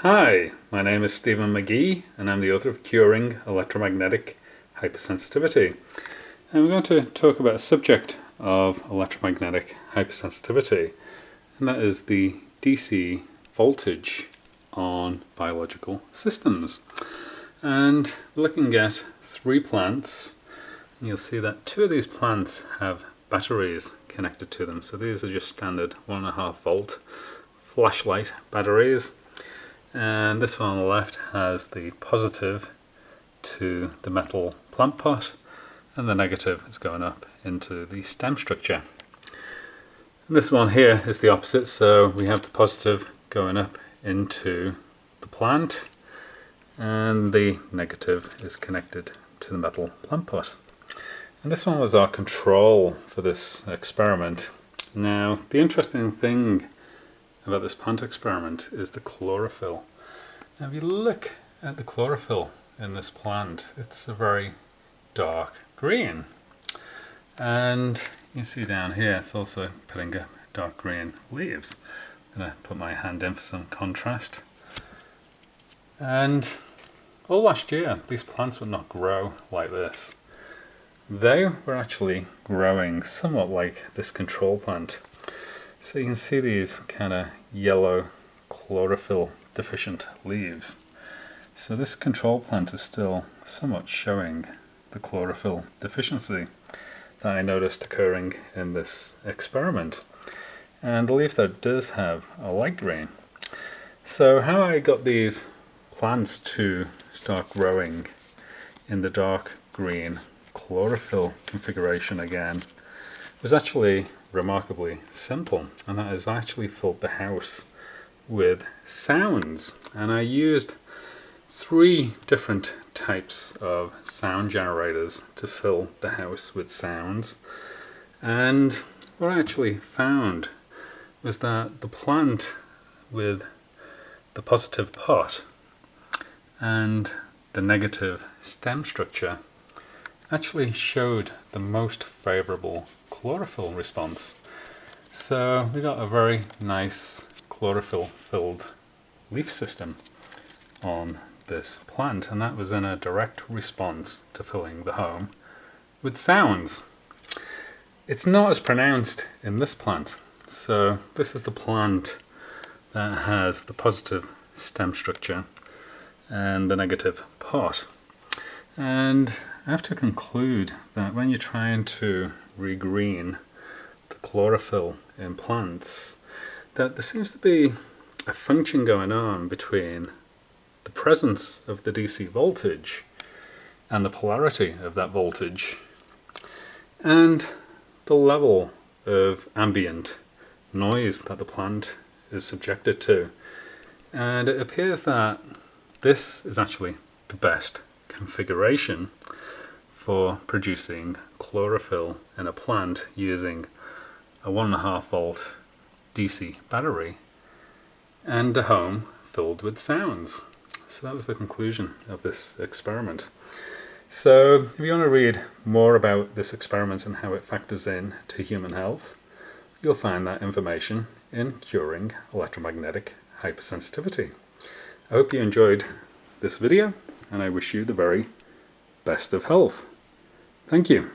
Hi, my name is Stephen McGee and I'm the author of Curing Electromagnetic Hypersensitivity. And we're going to talk about a subject of electromagnetic hypersensitivity, and that is the DC voltage on biological systems. And we're looking at 3 plants, and you'll see that 2 of these plants have batteries connected to them. So these are just standard 1.5 volt flashlight batteries. And this one on the left has the positive to the metal plant pot, and the negative is going up into the stem structure. And this one here is the opposite, so we have the positive going up into the plant, and the negative is connected to the metal plant pot. And this one was our control for this experiment. Now, the interesting thing about this plant experiment is the chlorophyll. Now if you look at the chlorophyll in this plant, it's a very dark green, and you see down here it's also putting up dark green leaves. I'm going to put my hand in for some contrast. And all last year these plants would not grow like this. They were actually growing somewhat like this control plant. So you can see these kind of yellow chlorophyll deficient leaves. So this control plant is still somewhat showing the chlorophyll deficiency that I noticed occurring in this experiment. And the leaf that does have a light green. So how I got these plants to start growing in the dark green chlorophyll configuration again was actually remarkably simple, and that is I actually filled the house with sounds, and I used 3 different types of sound generators to fill the house with sounds. And what I actually found was that the plant with the positive pot and the negative stem structure actually showed the most favorable chlorophyll response. So we got a very nice chlorophyll filled leaf system on this plant, and that was in a direct response to filling the home with sounds. It's not as pronounced in this plant. So this is the plant that has the positive stem structure and the negative pot. And I have to conclude that when you're trying to regreen the chlorophyll in plants, that there seems to be a function going on between the presence of the DC voltage and the polarity of that voltage and the level of ambient noise that the plant is subjected to. And it appears that this is actually the best configuration for producing chlorophyll in a plant using a 1.5 volt DC battery and a home filled with sounds. So that was the conclusion of this experiment. So if you want to read more about this experiment and how it factors in to human health, you'll find that information in Curing Electromagnetic Hypersensitivity. I hope you enjoyed this video, and I wish you the very best of health. Thank you.